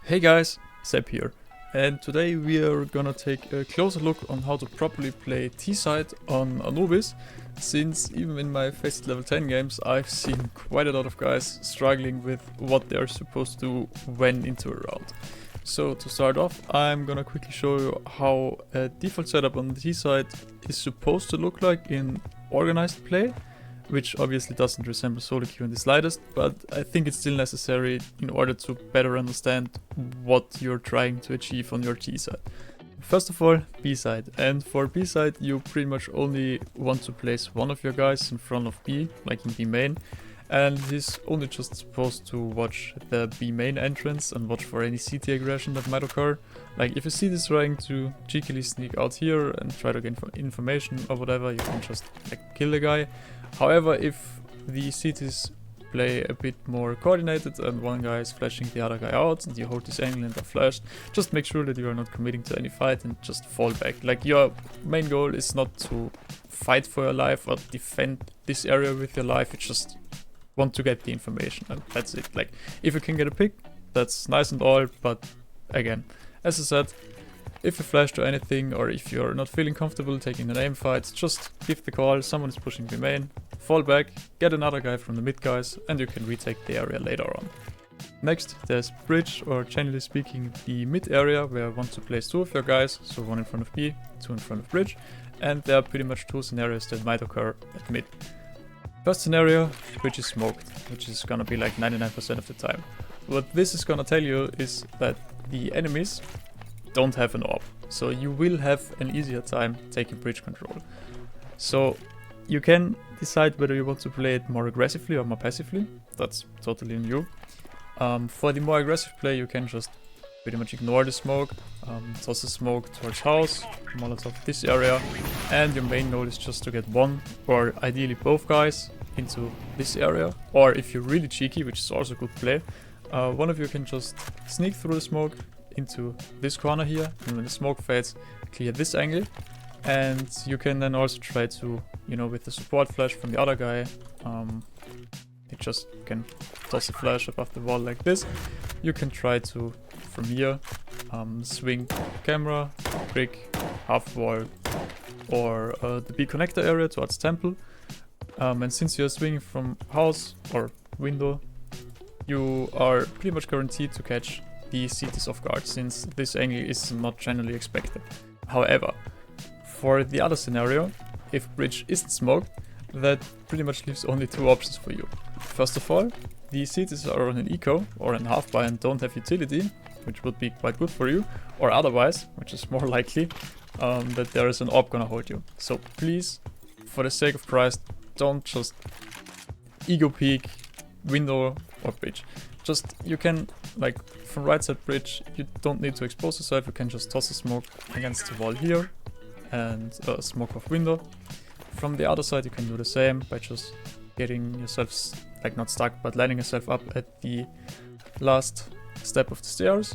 Hey guys, Seb here, and today we are gonna take a closer look on how to properly play T-side on Anubis, since even in my Faceit level 10 games I've seen quite a lot of guys struggling with what they're supposed to do when into a round. So to start off, I'm gonna quickly show you how a default setup on the T-side is supposed to look like in organized play, which obviously doesn't resemble solo queue in the slightest, but I think it's still necessary in order to better understand what you're trying to achieve on your T side. First of all, B side, and for B side you pretty much only want to place one of your guys in front of B, like in B main, and he's only just supposed to watch the B main entrance and watch for any CT aggression that might occur. Like if you see this trying to cheekily sneak out here and try to gain information or whatever, you can just kill the guy. However, if the CTs play a bit more coordinated and one guy is flashing the other guy out and you hold this angle and are flashed, just make sure that you are not committing to any fight and just fall back. Like your main goal is not to fight for your life or defend this area with your life, you just want to get the information and that's it. Like if you can get a pick, that's nice and all, but again, as I said, if you flash to anything or if you're not feeling comfortable taking an aim fight, just give the call, someone is pushing the main, fall back, get another guy from the mid guys and you can retake the area later on. Next, there's bridge, or generally speaking the mid area, where you want to place two of your guys, so one in front of B, two in front of bridge, and there are pretty much two scenarios that might occur at mid. First scenario, bridge is smoked, which is gonna be like 99% of the time. What this is gonna tell you is that the enemies don't have an orb, so you will have an easier time taking bridge control. So you can decide whether you want to play it more aggressively or more passively, that's totally on you. For the more aggressive play you can just pretty much ignore the smoke, toss the smoke towards house, molotov this area, and your main goal is just to get one or ideally both guys into this area, or if you're really cheeky, which is also a good play, one of you can just sneak through the smoke into this corner here, and when the smoke fades, clear this angle, and you can then also try to, you know, with the support flash from the other guy, you just can toss a flash above the wall like this. You can try to, from here, swing camera, brick, half wall, or the B connector area towards temple, and since you're swinging from house or window, you are pretty much guaranteed to catch the CTs off guard, since this angle is not generally expected. However, for the other scenario, if bridge isn't smoked, that pretty much leaves only two options for you. First of all, the CTs are on an eco or in half buy and don't have utility, which would be quite good for you, or otherwise, which is more likely, that there is an orb gonna hold you. So please, for the sake of Christ, don't just ego peek window or bridge. Just, you can, like, from right side bridge, you don't need to expose yourself, you can just toss a smoke against the wall here and smoke off window. From the other side you can do the same by just getting yourself, like not stuck, but lining yourself up at the last step of the stairs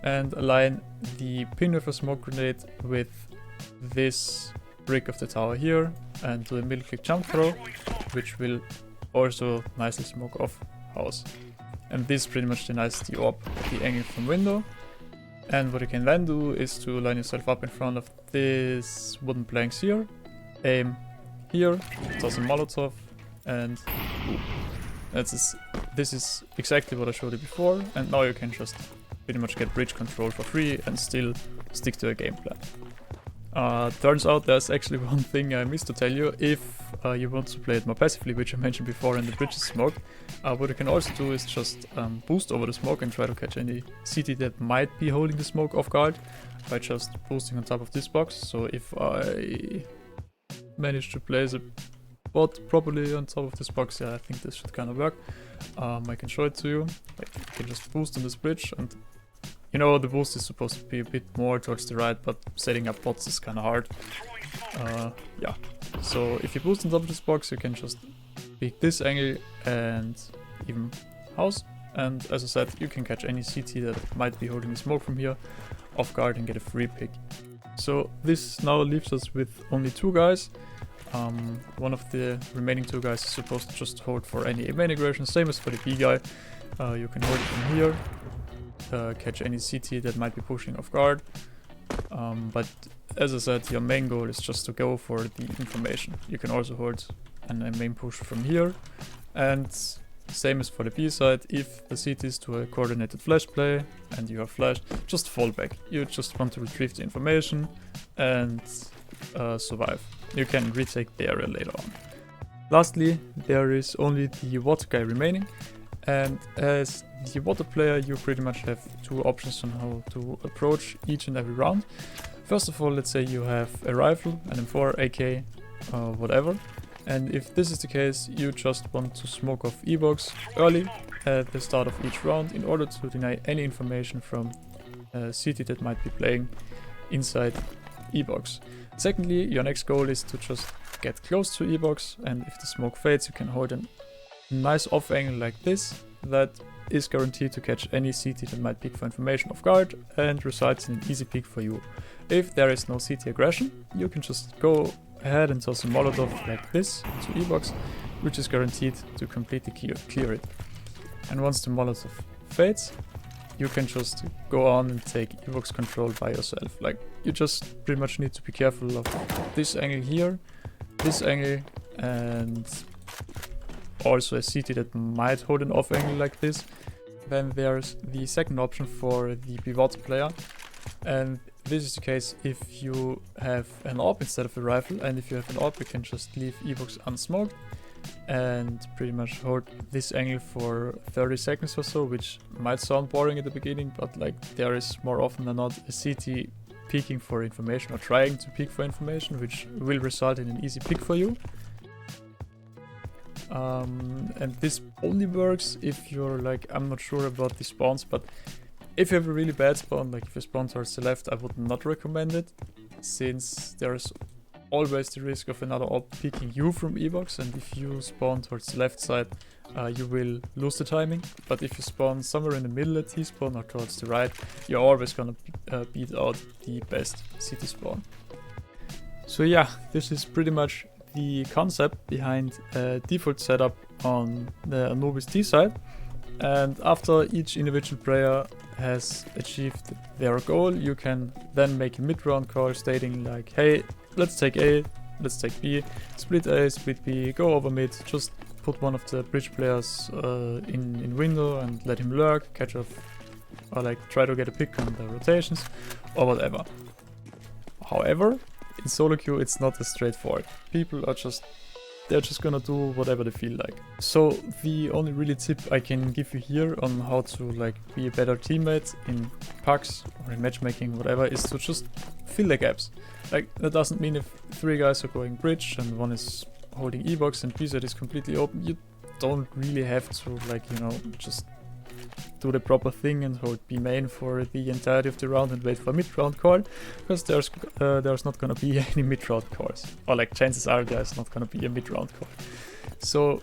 and align the pin with a smoke grenade with this brick of the tower here and do a middle click jump throw, which will also nicely smoke off house. And this pretty much denies the orb the angle from window. And what you can then do is to line yourself up in front of this wooden planks here, aim here, toss a molotov, and this is exactly what I showed you before, and now you can just pretty much get bridge control for free and still stick to a game plan. Turns out there's actually one thing I missed to tell you. If you want to play it more passively, which I mentioned before, and the bridge is smoke, what you can also do is just boost over the smoke and try to catch any CT that might be holding the smoke off guard by just boosting on top of this box. So if I manage to place a bot properly on top of this box, yeah, I think this should kind of work. I can show it to you. Like, you can just boost on this bridge, and you know the boost is supposed to be a bit more towards the right, but setting up bots is kind of hard. Yeah, so if you boost on top of this box, you can just pick this angle and even house. And as I said, you can catch any CT that might be holding the smoke from here off guard and get a free pick. So this now leaves us with only two guys. One of the remaining two guys is supposed to just hold for any main aggression, same as for the B guy. You can hold it from here catch any CT that might be pushing off guard. But as I said, your main goal is just to go for the information. You can also hold a main push from here, and same as for the B side. If the CT is to a coordinated flash play and you are flashed, just fall back. You just want to retrieve the information and survive. You can retake the area later on. Lastly, there is only the water guy remaining, and as the water player you pretty much have two options on how to approach each and every round. First of all, let's say you have a rifle, an M4, AK, whatever, and if this is the case, you just want to smoke off E-box early at the start of each round in order to deny any information from CT that might be playing inside E-box. Secondly, your next goal is to just get close to E-box, and if the smoke fades, you can hold a nice off angle like this. That is guaranteed to catch any CT that might pick for information off guard and results in an easy pick for you. If there is no CT aggression, you can just go ahead and toss a Molotov like this to E-box, which is guaranteed to completely clear it. And once the Molotov fades, you can just go on and take E-box control by yourself. Like, you just pretty much need to be careful of this angle here, this angle, and also a CT that might hold an off angle like this. Then there's the second option for the pivot player, and this is the case if you have an AWP instead of a rifle, and if you have an AWP you can just leave E-box unsmoked and pretty much hold this angle for 30 seconds or so, which might sound boring at the beginning, but like there is more often than not a CT peeking for information or trying to peek for information, which will result in an easy pick for you. And this only works if you're like, I'm not sure about the spawns, but if you have a really bad spawn, like if you spawn towards the left, I would not recommend it, since there's always the risk of another AWP picking you from E-box, and if you spawn towards the left side, you will lose the timing. But if you spawn somewhere in the middle at T-spawn or towards the right, you're always gonna beat out the best CT spawn. So yeah, this is pretty much the concept behind a default setup on the Anubis T side. And after each individual player has achieved their goal, you can then make a mid-round call stating like, hey, let's take A, let's take B, split A, split B, go over mid, just put one of the bridge players in window and let him lurk, catch off, or like try to get a pick on the rotations or whatever. However, in solo queue it's not as straightforward. People are they're just gonna do whatever they feel like. So the only really tip I can give you here on how to like be a better teammate in packs or in matchmaking, whatever, is to just fill the gaps. Like, that doesn't mean if 3 guys are going bridge and one is holding E-box and B side is completely open, you don't really have to, like, you know, just do the proper thing and hold B main for the entirety of the round and wait for a mid-round call, because there's not gonna be any mid-round calls, or like chances are there's not gonna be a mid-round call. So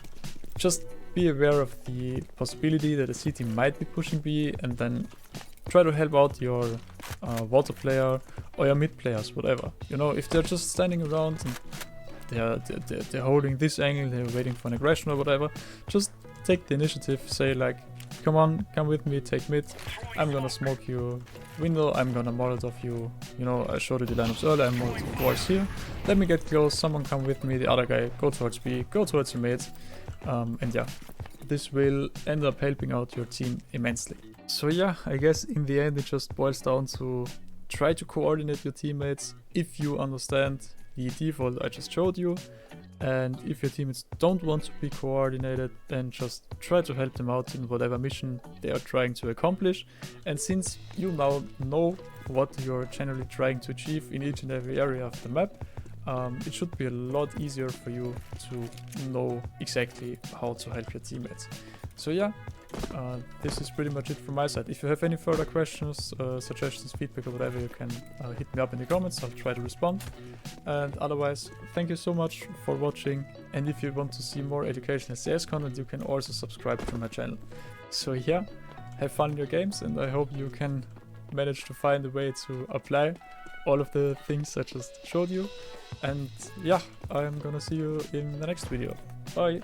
just be aware of the possibility that a CT might be pushing B, and then try to help out your water player or your mid players, whatever. You know, if they're just standing around and they're holding this angle, they're waiting for an aggression or whatever, just take the initiative, say like, come on, come with me, take mid, I'm gonna smoke you window, I'm gonna Molotov you, you know, I showed you the lineups earlier, I'm Molotov boys here, let me get close, someone come with me, the other guy, go towards B, go towards your mid, and yeah, this will end up helping out your team immensely. So yeah, I guess in the end it just boils down to try to coordinate your teammates if you understand the default I just showed you, and if your teammates don't want to be coordinated, then just try to help them out in whatever mission they are trying to accomplish. And since you now know what you're generally trying to achieve in each and every area of the map, it should be a lot easier for you to know exactly how to help your teammates. So yeah, this is pretty much it from my side. If you have any further questions, suggestions, feedback or whatever, you can hit me up in the comments, I'll try to respond. And otherwise, thank you so much for watching, and if you want to see more educational CS content, you can also subscribe to my channel. So yeah, have fun in your games, and I hope you can manage to find a way to apply all of the things I just showed you. And yeah, I'm gonna see you in the next video. Bye!